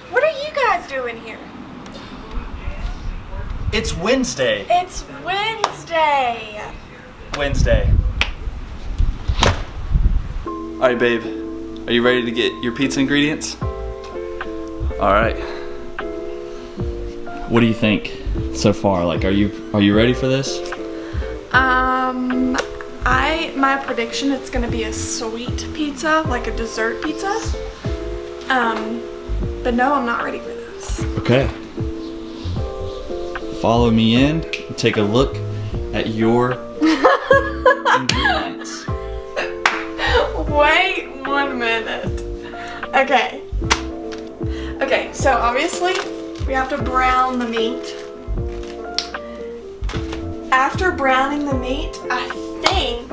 What are you guys doing here? It's Wednesday. It's Wednesday. Wednesday. Alright, babe. Are you ready to get your pizza ingredients? Alright. What do you think so far? Like, are you ready for this? My prediction, it's gonna be a sweet pizza, like a dessert pizza. But no, I'm not ready for this. Okay. Follow me in and take a look at your ingredients. Wait 1 minute. Okay. Okay, so obviously we have to brown the meat. After browning the meat, I think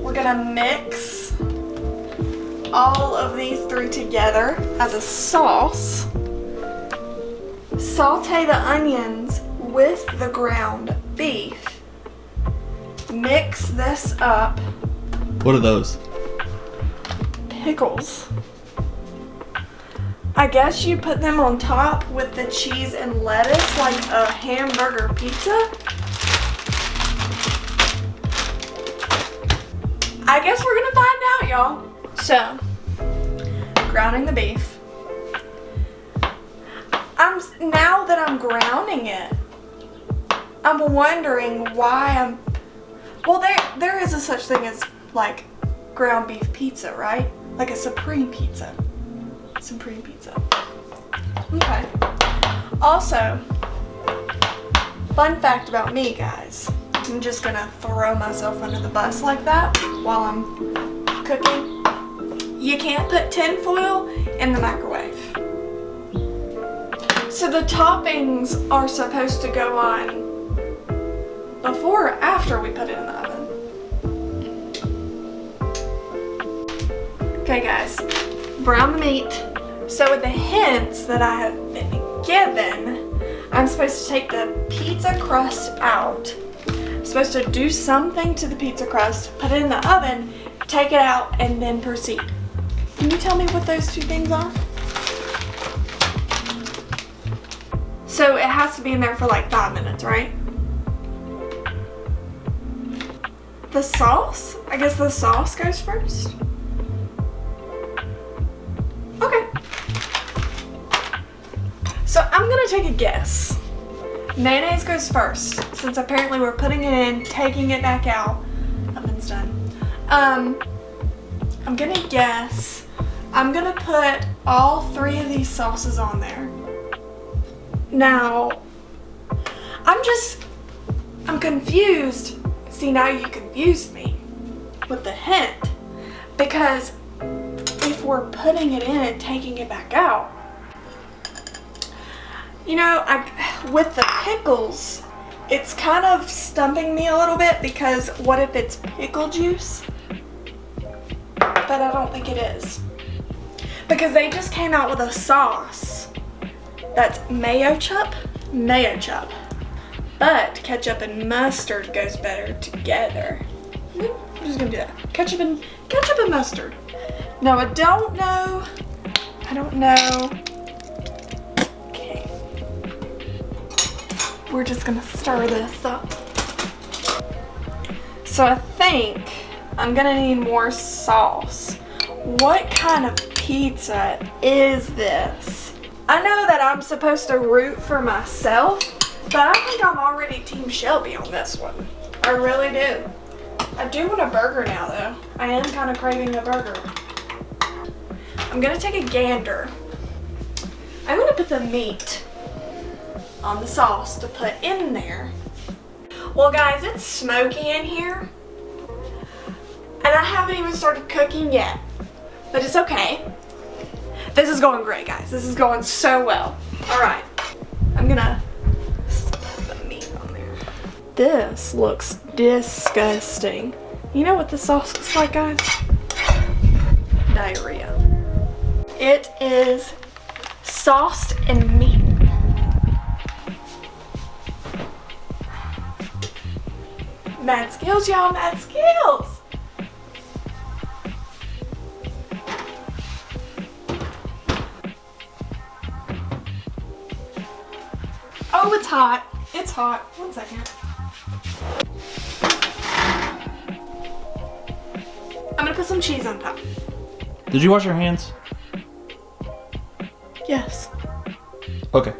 we're gonna mix all of these three together as a sauce. Saute the onions with the ground beef. Mix this up. What are those? Pickles. I guess you put them on top with the cheese and lettuce like a hamburger pizza. I guess we're gonna find out, y'all. So, grounding the beef. Now that I'm grounding it, I'm wondering why well, there is a such thing as like ground beef pizza, right? Like a supreme pizza. Supreme pizza. Okay. Also, fun fact about me, guys. I'm just gonna throw myself under the bus like that while I'm cooking. You can't put tin foil in the microwave. So the toppings are supposed to go on before or after we put it in the oven. Okay, guys. Brown the meat. So with the hints that I have been given, I'm supposed to take the pizza crust out. I'm supposed to do something to the pizza crust, put it in the oven, take it out, and then proceed. Can you tell me what those two things are? So it has to be in there for like 5 minutes, right? The sauce? I guess the sauce goes first? Okay. So I'm gonna take a guess. Mayonnaise goes first, since apparently we're putting it in, taking it back out. Oven's done. I'm gonna guess. I'm gonna put all three of these sauces on there. Now, I'm confused. See, now you confused me with the hint. Because if we're putting it in and taking it back out, you know, with the pickles, it's kind of stumping me a little bit because what if it's pickle juice? But I don't think it is. Because they just came out with a sauce that's mayo chup. But ketchup and mustard goes better together. I'm just gonna do that. Ketchup and mustard. Now I don't know. Okay. We're just gonna stir this up. So I think I'm gonna need more sauce. What kind of pizza is this? I know that I'm supposed to root for myself, but I think I'm already Team Shelby on this one. I really do. I do want a burger now though. I am kind of craving a burger. I'm gonna take a gander. I'm gonna put the meat on the sauce to put in there. Well guys, it's smoky in here. And I haven't even started cooking yet. But it's okay. This is going great, guys. This is going so well. Alright. I'm gonna put the meat on there. This looks disgusting. You know what the sauce looks like, guys? Diarrhea. It is sauced and meat. Mad skills, y'all. Mad skills. Oh, it's hot. It's hot. 1 second. I'm gonna put some cheese on top. Did you wash your hands? Yes. Okay.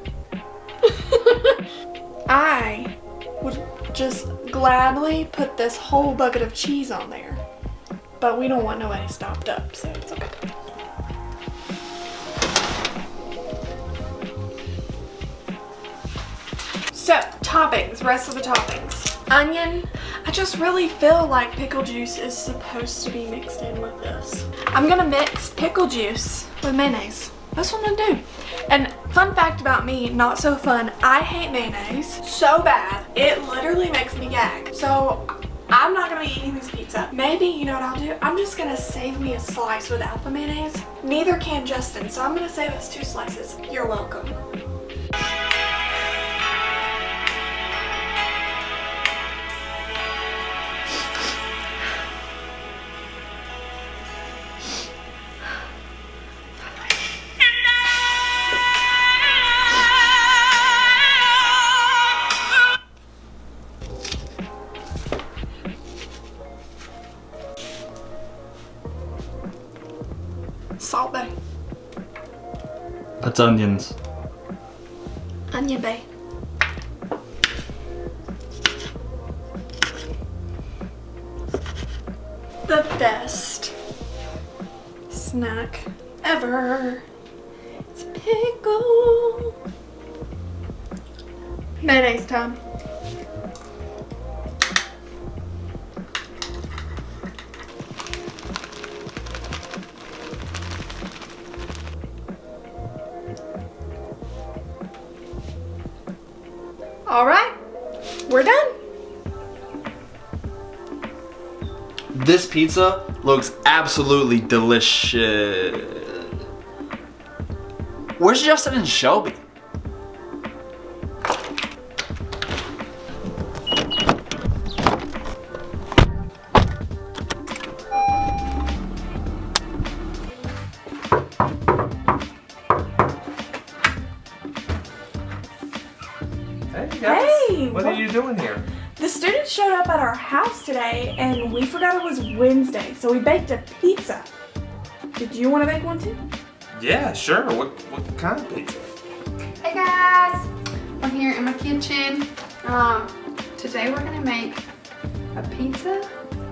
I would just gladly put this whole bucket of cheese on there. But we don't want nobody stopped up, so it's okay. So, toppings, rest of the toppings. Onion. I just really feel like pickle juice is supposed to be mixed in with this. I'm gonna mix pickle juice with mayonnaise. That's what I'm gonna do. And fun fact about me, not so fun, I hate mayonnaise so bad, it literally makes me gag. So I'm not gonna be eating this pizza. Maybe, you know what I'll do? I'm just gonna save me a slice without the mayonnaise. Neither can Justin, so I'm gonna save us 2 slices. You're welcome. Salt Bay. That's onions. Onion Bay. The best snack ever. It's pickle. Mayonnaise time. All right, we're done. This pizza looks absolutely delicious. Where's Justin and Shelby? Hey guys, Hey, what are you doing here? The students showed up at our house today and we forgot it was Wednesday, so we baked a pizza. Did you want to bake one too? Yeah, sure. What kind of pizza? Hey guys, I'm here in my kitchen. Today we're gonna make a pizza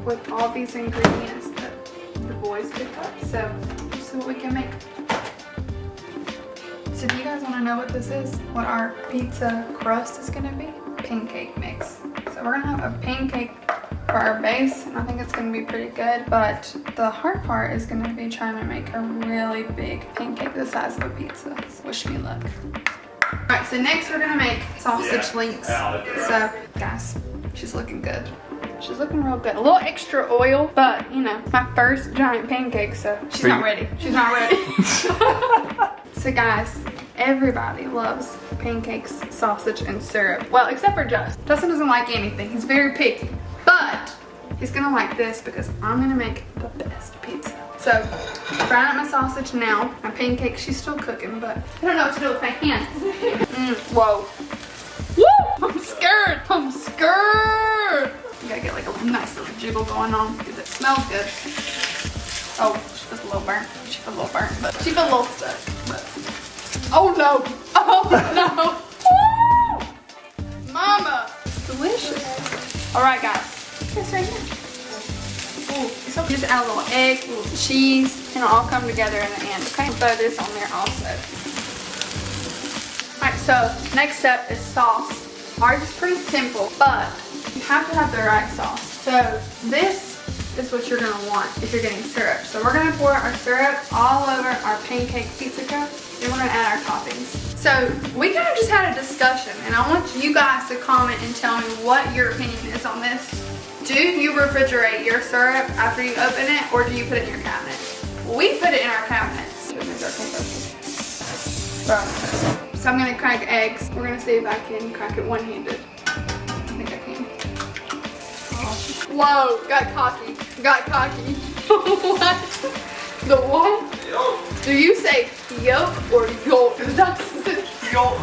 with all these ingredients that the boys picked up. So let's see what we can make. So do you guys want to know what this is? What our pizza crust is gonna be? Pancake mix. So we're gonna have a pancake for our base, and I think it's gonna be pretty good. But the hard part is gonna be trying to make a really big pancake the size of a pizza. So wish me luck. Alright, so next we're gonna make sausage links. So guys, she's looking good. She's looking real good. A little extra oil, but you know, my first giant pancake, so she's not ready. She's not ready. So guys, everybody loves pancakes, sausage, and syrup. Well, except for Justin. Justin doesn't like anything. He's very picky. But he's gonna like this because I'm gonna make the best pizza. So, frying up my sausage now. My pancake, she's still cooking, but I don't know what to do with my hands. Whoa. Woo! I'm scared. I'm scared. You gotta get like a nice little jiggle going on because it smells good. Oh, she feels a little burnt. She feels a little burnt, but she feels a little stuck. But oh no! Oh no! Woo! Mama, delicious. All right, guys. This right here. Ooh, so just add a little egg, a little cheese, and it'll all come together in the end. Okay, throw this on there also. All right, so next step is sauce. Ours is pretty simple, but you have to have the right sauce. So this is what you're gonna want if you're getting syrup. So we're gonna pour our syrup all over our pancake pizza crust, then we're gonna add our toppings. So we kind of just had a discussion, and I want you guys to comment and tell me what your opinion is on this. Do you refrigerate your syrup after you open it, or do you put it in your cabinet? We put it in our cabinets. So I'm gonna crack eggs. We're gonna see if I can crack it one-handed. I think I can. Whoa, got cocky. Got cocky. What? The what? Yolk. Do you say yolk or yolk? That's yolk.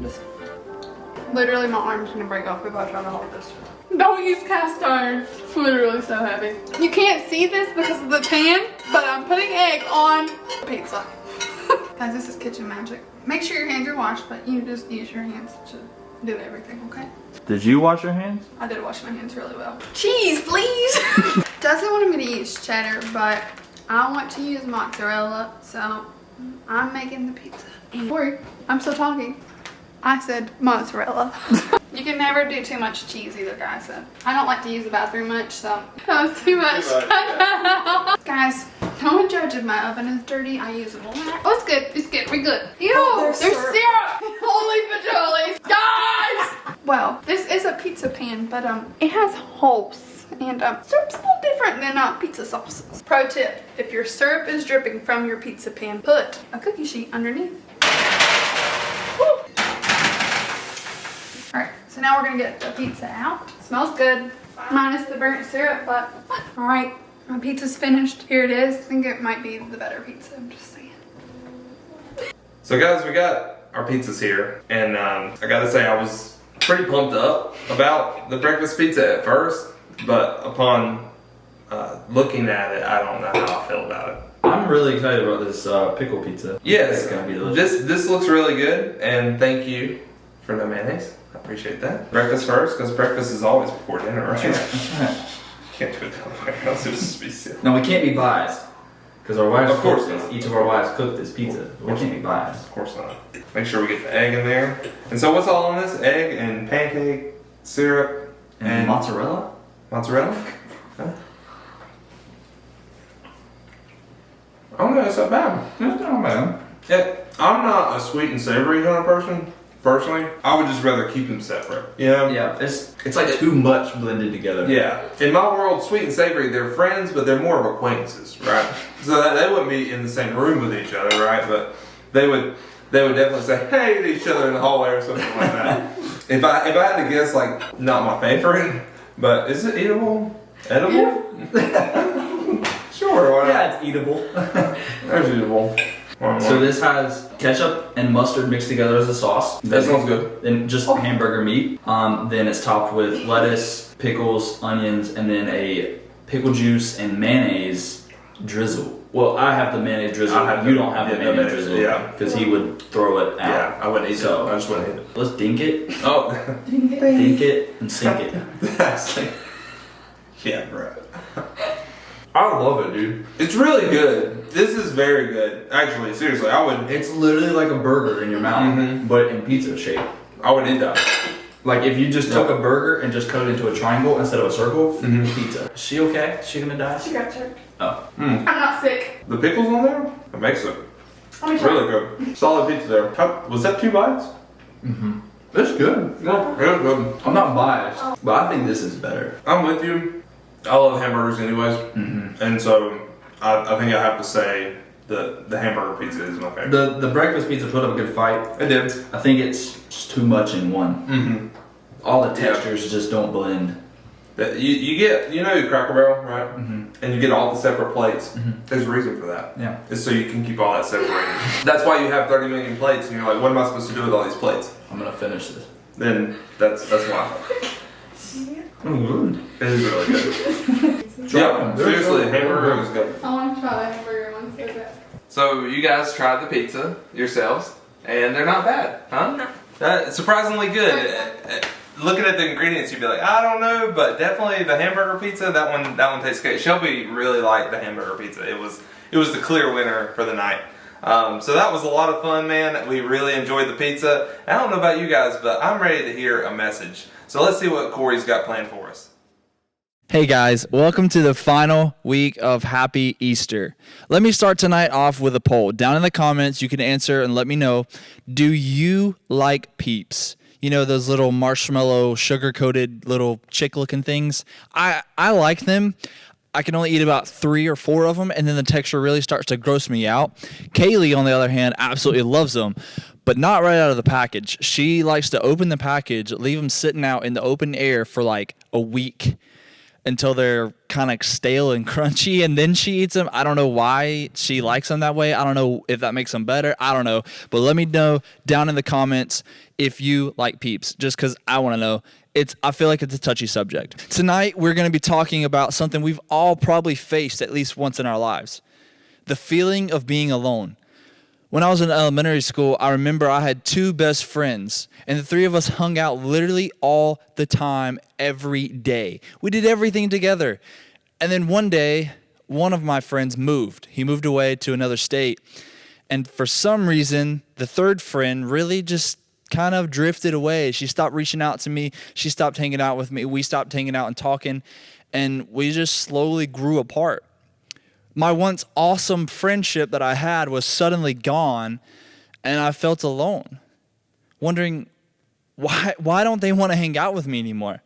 Just literally my arm's gonna break off if I try to hold this. Don't use cast iron. It's literally so heavy. You can't see this because of the pan, but I'm putting egg on pizza. Guys, this is kitchen magic. Make sure your hands are washed, but you just use your hands to do everything, okay? Did you wash your hands? I did wash my hands really well. Cheese, please! Doesn't want me to use cheddar, but I want to use mozzarella, so I'm making the pizza. Sorry, I'm still talking. I said mozzarella. You can never do too much cheese either, guys. So I don't like to use the bathroom much, so that was too much. Guys, don't judge if my oven is dirty. I use a wax. Oh, it's good. It's good. We're good. Ew, there's syrup. Holy pajolis. Guys! Well, this is a pizza pan, but it has holes. And syrup's a little different than pizza sauces. Pro tip, if your syrup is dripping from your pizza pan, put a cookie sheet underneath. Woo. Alright, so now we're gonna get the pizza out. Smells good, minus the burnt syrup, but alright, my pizza's finished. Here it is. I think it might be the better pizza, I'm just saying. So guys, we got our pizzas here, and I gotta say I was pretty pumped up about the breakfast pizza at first, but upon looking at it, I don't know how I feel about it. I'm really excited about this pickle pizza. Yes, It's gonna be delicious. this looks really good, and thank you for the mayonnaise. I appreciate that. Breakfast first, because breakfast is always before dinner, right? That's right. Can't do it that way, else it'll just be silly. No, we can't be biased. Because our wives Of course cook this. not. Each of our wives cook this pizza. We can't be biased. Of course not. Make sure we get the egg in there. And so what's all on this? Egg and pancake, syrup, And mozzarella? mozzarella? Huh? I don't know, it's not bad. That's not bad. Yeah, I'm not a sweet and savory kind of person, personally. I would just rather keep them separate. You know? Yeah, it's like too much blended together. Yeah. In my world, sweet and savory, they're friends, but they're more of acquaintances, right? So that they wouldn't be in the same room with each other, right? But they would definitely say hey to each other in the hallway or something like that. If I had to guess, like, not my favorite, but is it eatable? Edible? Sure, why not? Yeah, it's eatable. That's eatable. So this has ketchup and mustard mixed together as a sauce. That sounds good. Then just hamburger meat. Then it's topped with lettuce, pickles, onions, and then a pickle juice and mayonnaise drizzle. Well, I have the mayonnaise drizzle. You don't have the mayonnaise drizzle. Yeah. Because he would throw it out. Yeah, I wouldn't eat it. I just wouldn't eat it. Let's dink it. Oh. Dink it and sink it. That's like, yeah, bro. I love it, dude. It's really good. This is very good. Actually, seriously, I would. It's literally like a burger in your mouth, but in pizza shape. I would eat that. Like if you just took a burger and just cut it into a triangle instead of a circle, pizza. Is she okay? Is she gonna die? She got checked. Oh. I'm not sick. The pickles on there? It makes it really good. Solid pizza there. Was that 2 bites? Mm-hmm. It's good. Yeah, it is good. I'm not biased, but I think this is better. I'm with you. I love hamburgers anyways. And so I think I have to say the hamburger pizza is my favorite. The breakfast pizza put up a good fight. It did. I think it's just too much in one. All the textures just don't blend. You get, Cracker Barrel, right? And you get all the separate plates. There's a reason for that. Yeah. It's so you can keep all that separated. That's why you have 30 million plates and you're like, what am I supposed to do with all these plates? I'm gonna finish this. Then that's why. It is really good. Yeah, seriously, hamburger is good. I want to try the hamburger one so bad. So you guys tried the pizza yourselves, and they're not bad, huh? Surprisingly good. Looking at the ingredients, you'd be like, I don't know, but definitely the hamburger pizza. That one tastes good. Shelby really liked the hamburger pizza. It was the clear winner for the night. So that was a lot of fun, man. We really enjoyed the pizza. I don't know about you guys, but I'm ready to hear a message. So let's see what Corey's got planned for us. Hey guys, welcome to the final week of Happy Easter. Let me start tonight off with a poll. Down in the comments, you can answer and let me know, do you like Peeps? You know, those little marshmallow, sugar-coated little chick-looking things? I like them. I can only eat about 3 or 4 of them, and then the texture really starts to gross me out. Kaylee, on the other hand, absolutely loves them, but not right out of the package. She likes to open the package, leave them sitting out in the open air for like a week, until they're kind of stale and crunchy, and then she eats them. I don't know why she likes them that way. I don't know if that makes them better. I don't know. But let me know down in the comments if you like Peeps, just because I want to know. I feel like it's a touchy subject. Tonight, we're going to be talking about something we've all probably faced at least once in our lives: the feeling of being alone. When I was in elementary school, I remember I had 2 best friends, and the 3 of us hung out literally all the time, every day. We did everything together. And then one day, one of my friends moved. He moved away to another state. And for some reason, the 3rd friend really just kind of drifted away. She stopped reaching out to me. She stopped hanging out with me. We stopped hanging out and talking, and we just slowly grew apart. My once awesome friendship that I had was suddenly gone, and I felt alone, wondering why don't they want to hang out with me anymore?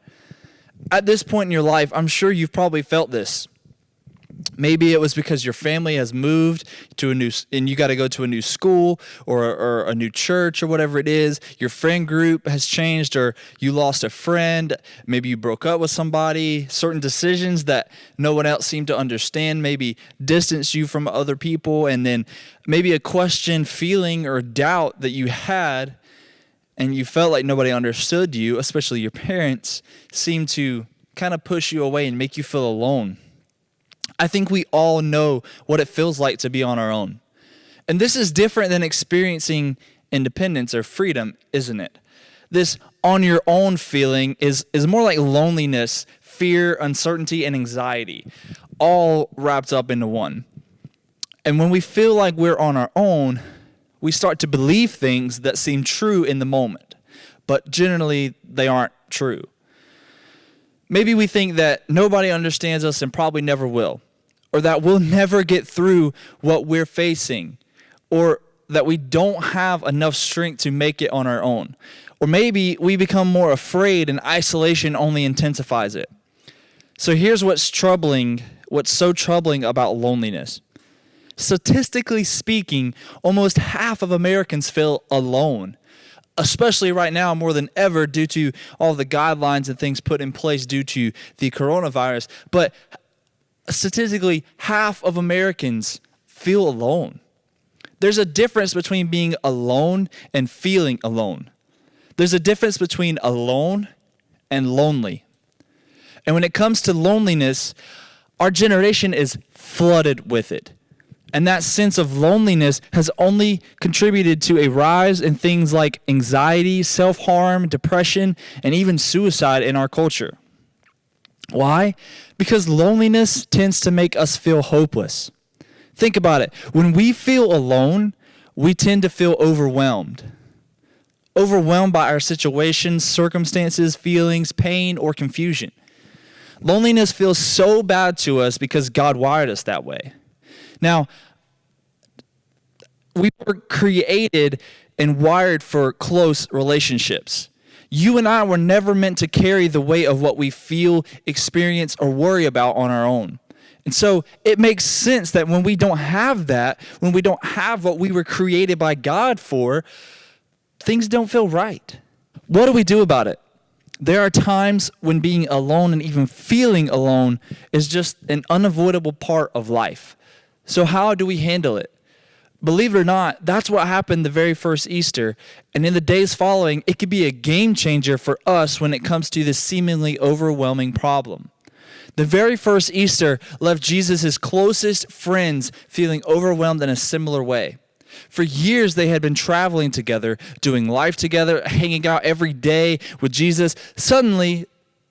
At this point in your life, I'm sure you've probably felt this. Maybe it was because your family has moved to and you got to go to a new school or a new church or whatever it is. Your friend group has changed, or you lost a friend. Maybe you broke up with somebody. Certain decisions that no one else seemed to understand maybe distance you from other people. And then maybe a question, feeling, or doubt that you had, and you felt like nobody understood you, especially your parents, seemed to kind of push you away and make you feel alone. I think we all know what it feels like to be on our own. And this is different than experiencing independence or freedom, isn't it? This on your own feeling is more like loneliness, fear, uncertainty, and anxiety, all wrapped up into one. And when we feel like we're on our own, we start to believe things that seem true in the moment, but generally they aren't true. Maybe we think that nobody understands us and probably never will, or that we'll never get through what we're facing, or that we don't have enough strength to make it on our own. Or maybe we become more afraid and isolation only intensifies it. So here's what's so troubling about loneliness. Statistically speaking, almost half of Americans feel alone, especially right now more than ever due to all the guidelines and things put in place due to the coronavirus. But statistically, half of Americans feel alone. There's a difference between being alone and feeling alone. There's a difference between alone and lonely. And when it comes to loneliness, our generation is flooded with it. And that sense of loneliness has only contributed to a rise in things like anxiety, self-harm, depression, and even suicide in our culture. Why? Because loneliness tends to make us feel hopeless. Think about it. When we feel alone, we tend to feel overwhelmed. Overwhelmed by our situations, circumstances, feelings, pain, or confusion. Loneliness feels so bad to us because God wired us that way. Now, we were created and wired for close relationships. You and I were never meant to carry the weight of what we feel, experience, or worry about on our own. And so it makes sense that when we don't have that, when we don't have what we were created by God for, things don't feel right. What do we do about it? There are times when being alone and even feeling alone is just an unavoidable part of life. So how do we handle it? Believe it or not, that's what happened the very first Easter. And in the days following, it could be a game changer for us when it comes to this seemingly overwhelming problem. The very first Easter left Jesus' closest friends feeling overwhelmed in a similar way. For years, they had been traveling together, doing life together, hanging out every day with Jesus. Suddenly,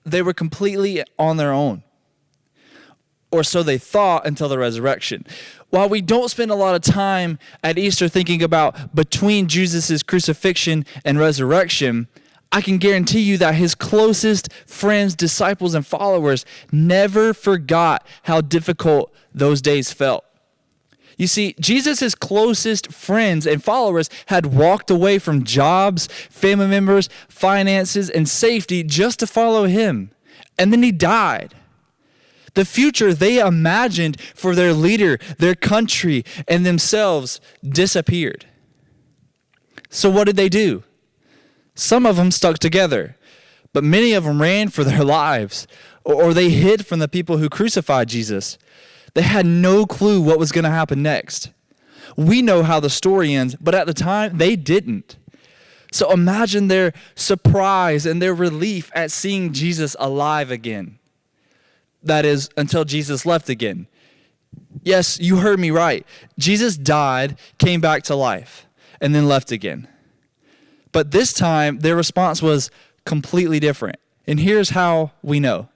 they were completely on their own. Or so they thought until the resurrection. While we don't spend a lot of time at Easter thinking about between Jesus' crucifixion and resurrection, I can guarantee you that his closest friends, disciples, and followers never forgot how difficult those days felt. You see, Jesus' closest friends and followers had walked away from jobs, family members, finances, and safety just to follow him. And then he died. The future they imagined for their leader, their country, and themselves disappeared. So what did they do? Some of them stuck together, but many of them ran for their lives, or they hid from the people who crucified Jesus. They had no clue what was going to happen next. We know how the story ends, but at the time, they didn't. So imagine their surprise and their relief at seeing Jesus alive again. That is, until Jesus left again. Yes, you heard me right. Jesus died, came back to life, and then left again. But this time, their response was completely different. And here's how we know.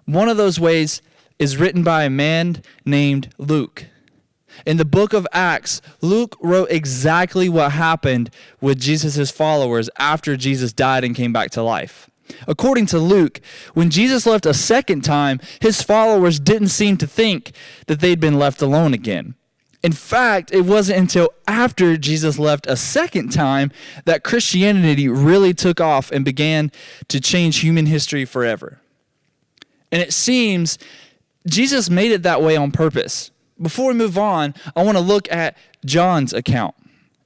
One of those ways is written by a man named Luke. In the book of Acts, Luke wrote exactly what happened with Jesus' followers after Jesus died and came back to life. According to Luke, when Jesus left a second time, his followers didn't seem to think that they'd been left alone again. In fact, it wasn't until after Jesus left a second time that Christianity really took off and began to change human history forever. And it seems Jesus made it that way on purpose. Before we move on, I want to look at John's account.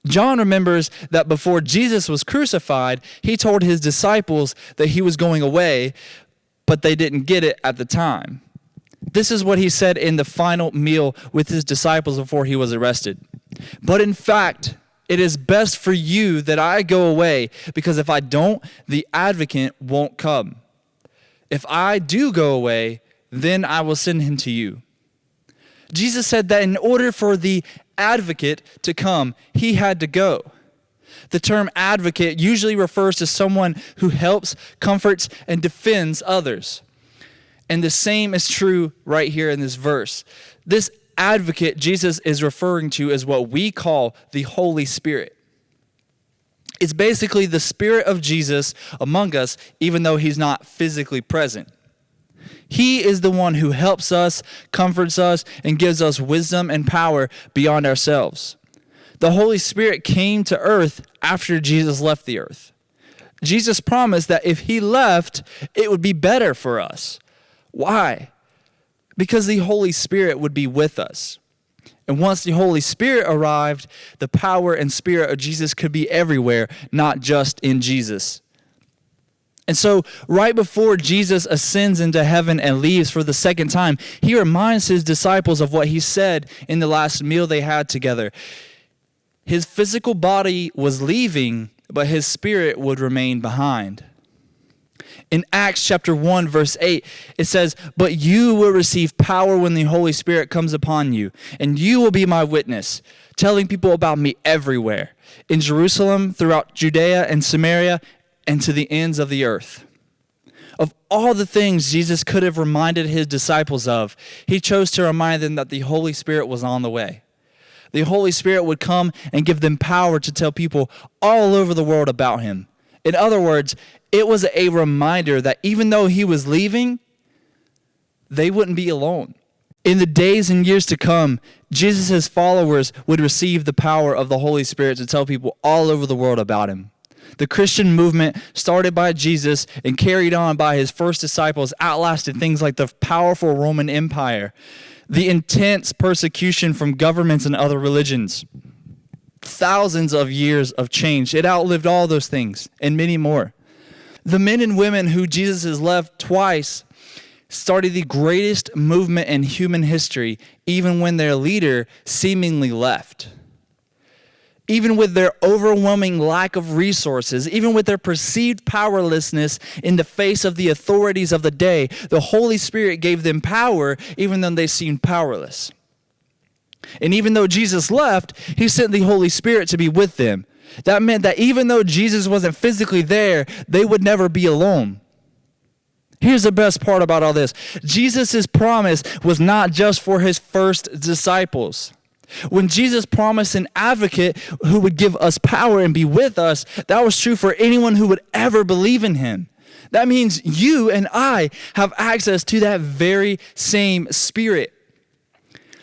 John remembers that before Jesus was crucified, he told his disciples that he was going away, but they didn't get it at the time. This is what he said in the final meal with his disciples before he was arrested. But in fact, it is best for you that I go away, because if I don't, the advocate won't come. If I do go away, then I will send him to you. Jesus said that in order for the advocate to come, he had to go. The term advocate usually refers to someone who helps, comforts, and defends others. And the same is true right here in this verse. This advocate Jesus is referring to is what we call the Holy Spirit. It's basically the Spirit of Jesus among us, even though he's not physically present. He is the one who helps us, comforts us, and gives us wisdom and power beyond ourselves. The Holy Spirit came to earth after Jesus left the earth. Jesus promised that if he left, it would be better for us. Why? Because the Holy Spirit would be with us. And once the Holy Spirit arrived, the power and spirit of Jesus could be everywhere, not just in Jesus. And so right before Jesus ascends into heaven and leaves for the second time, he reminds his disciples of what he said in the last meal they had together. His physical body was leaving, but his spirit would remain behind. In Acts chapter 1, verse 8, it says, "But you will receive power when the Holy Spirit comes upon you, and you will be my witness, telling people about me everywhere, in Jerusalem, throughout Judea and Samaria, and to the ends of the earth." Of all the things Jesus could have reminded his disciples of, he chose to remind them that the Holy Spirit was on the way. The Holy Spirit would come and give them power to tell people all over the world about him. In other words, it was a reminder that even though he was leaving, they wouldn't be alone. In the days and years to come, Jesus' followers would receive the power of the Holy Spirit to tell people all over the world about him. The Christian movement, started by Jesus and carried on by his first disciples, outlasted things like the powerful Roman Empire, the intense persecution from governments and other religions, thousands of years of change. It outlived all those things and many more. The men and women who Jesus has left twice started the greatest movement in human history, even when their leader seemingly left. Even with their overwhelming lack of resources, even with their perceived powerlessness in the face of the authorities of the day, the Holy Spirit gave them power even though they seemed powerless. And even though Jesus left, he sent the Holy Spirit to be with them. That meant that even though Jesus wasn't physically there, they would never be alone. Here's the best part about all this. Jesus' promise was not just for his first disciples. When Jesus promised an advocate who would give us power and be with us, that was true for anyone who would ever believe in him. That means you and I have access to that very same Spirit.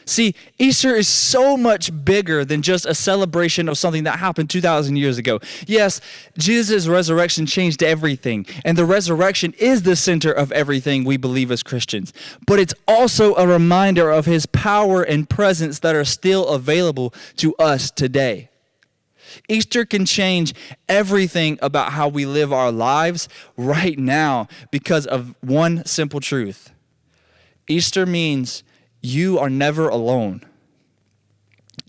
See, Easter is so much bigger than just a celebration of something that happened 2,000 years ago. Yes, Jesus' resurrection changed everything, and the resurrection is the center of everything we believe as Christians. But it's also a reminder of his power and presence that are still available to us today. Easter can change everything about how we live our lives right now because of one simple truth. Easter means you are never alone.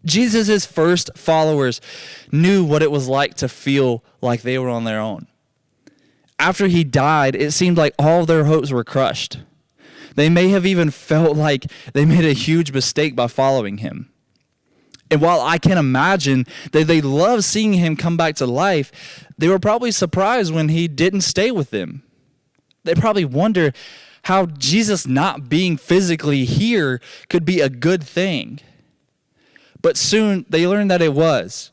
Jesus' first followers knew what it was like to feel like they were on their own. After he died, it seemed like all their hopes were crushed. They may have even felt like they made a huge mistake by following him. And while I can imagine that they loved seeing him come back to life, they were probably surprised when he didn't stay with them. They probably wondered how Jesus not being physically here could be a good thing. But soon they learned that it was.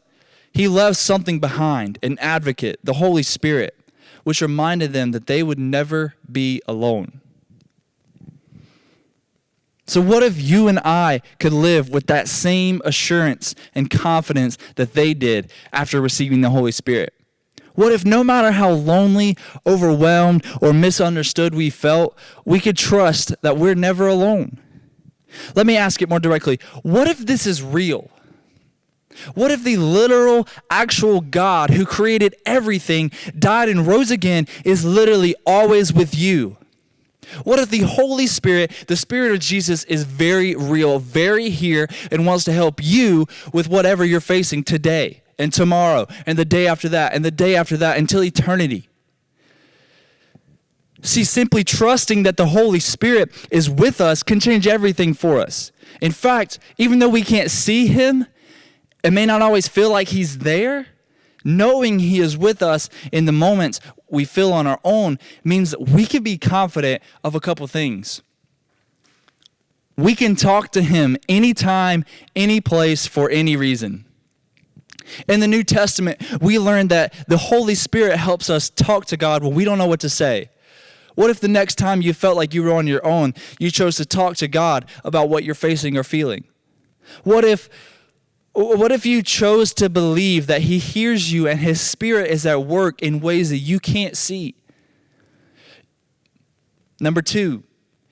He left something behind, an advocate, the Holy Spirit, which reminded them that they would never be alone. So what if you and I could live with that same assurance and confidence that they did after receiving the Holy Spirit? What if no matter how lonely, overwhelmed, or misunderstood we felt, we could trust that we're never alone? Let me ask it more directly. What if this is real? What if the literal, actual God who created everything, died and rose again, is literally always with you? What if the Holy Spirit, the Spirit of Jesus, is very real, very here, and wants to help you with whatever you're facing today and tomorrow and the day after that and the day after that until eternity? See, simply trusting that the Holy Spirit is with us can change everything for us. In fact, even though we can't see him, it may not always feel like he's there, knowing he is with us in the moments we feel on our own means that we can be confident of a couple things. We can talk to him anytime, any place, for any reason. In the New Testament, we learn that the Holy Spirit helps us talk to God when we don't know what to say. What if the next time you felt like you were on your own, you chose to talk to God about what you're facing or feeling? What if you chose to believe that he hears you and his Spirit is at work in ways that you can't see? Number 2,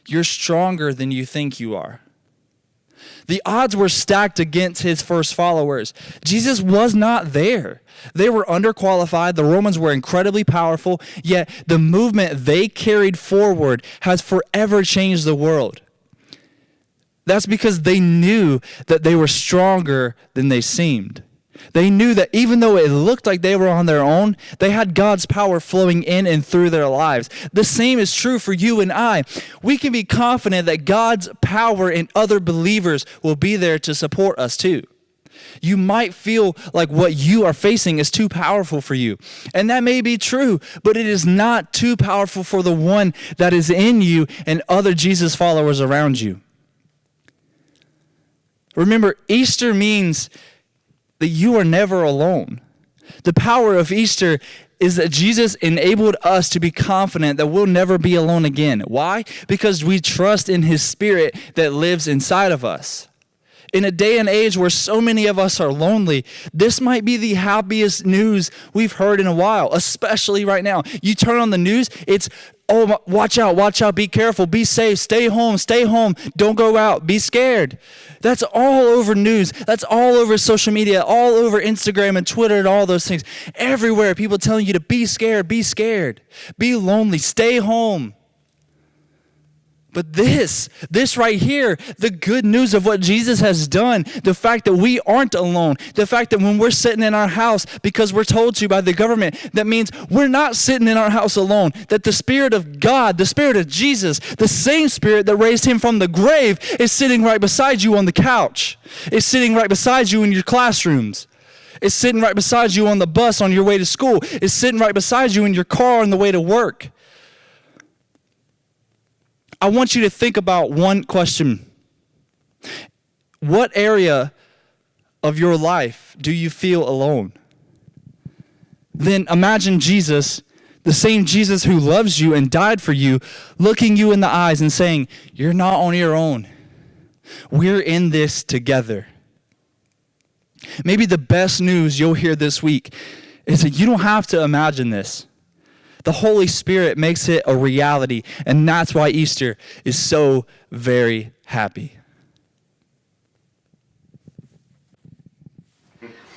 you're stronger than you think you are. The odds were stacked against his first followers. Jesus was not there. They were underqualified. The Romans were incredibly powerful, yet the movement they carried forward has forever changed the world. That's because they knew that they were stronger than they seemed. They knew that even though it looked like they were on their own, they had God's power flowing in and through their lives. The same is true for you and I. We can be confident that God's power and other believers will be there to support us too. You might feel like what you are facing is too powerful for you. And that may be true, but it is not too powerful for the one that is in you and other Jesus followers around you. Remember, Easter means that you are never alone. The power of Easter is that Jesus enabled us to be confident that we'll never be alone again. Why? Because we trust in his Spirit that lives inside of us. In a day and age where so many of us are lonely, this might be the happiest news we've heard in a while, especially right now. You turn on the news, it's, oh, watch out, be careful, be safe, stay home, don't go out, be scared. That's all over news. That's all over social media, all over Instagram and Twitter and all those things. Everywhere, people telling you to be scared, be lonely, stay home. But this right here, the good news of what Jesus has done, the fact that we aren't alone, the fact that when we're sitting in our house because we're told to by the government, that means we're not sitting in our house alone, that the Spirit of God, the Spirit of Jesus, the same Spirit that raised him from the grave is sitting right beside you on the couch, is sitting right beside you in your classrooms, is sitting right beside you on the bus on your way to school, is sitting right beside you in your car on the way to work. I want you to think about one question. What area of your life do you feel alone? Then imagine Jesus, the same Jesus who loves you and died for you, looking you in the eyes and saying, you're not on your own. We're in this together. Maybe the best news you'll hear this week is that you don't have to imagine this. The Holy Spirit makes it a reality, and that's why Easter is so very happy.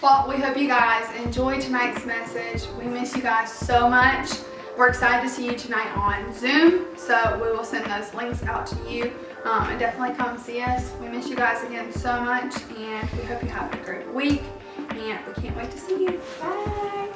Well, we hope you guys enjoyed tonight's message. We miss you guys so much. We're excited to see you tonight on Zoom, so we will send those links out to you. And definitely come see us. We miss you guys again so much, and we hope you have a great week, and we can't wait to see you. Bye!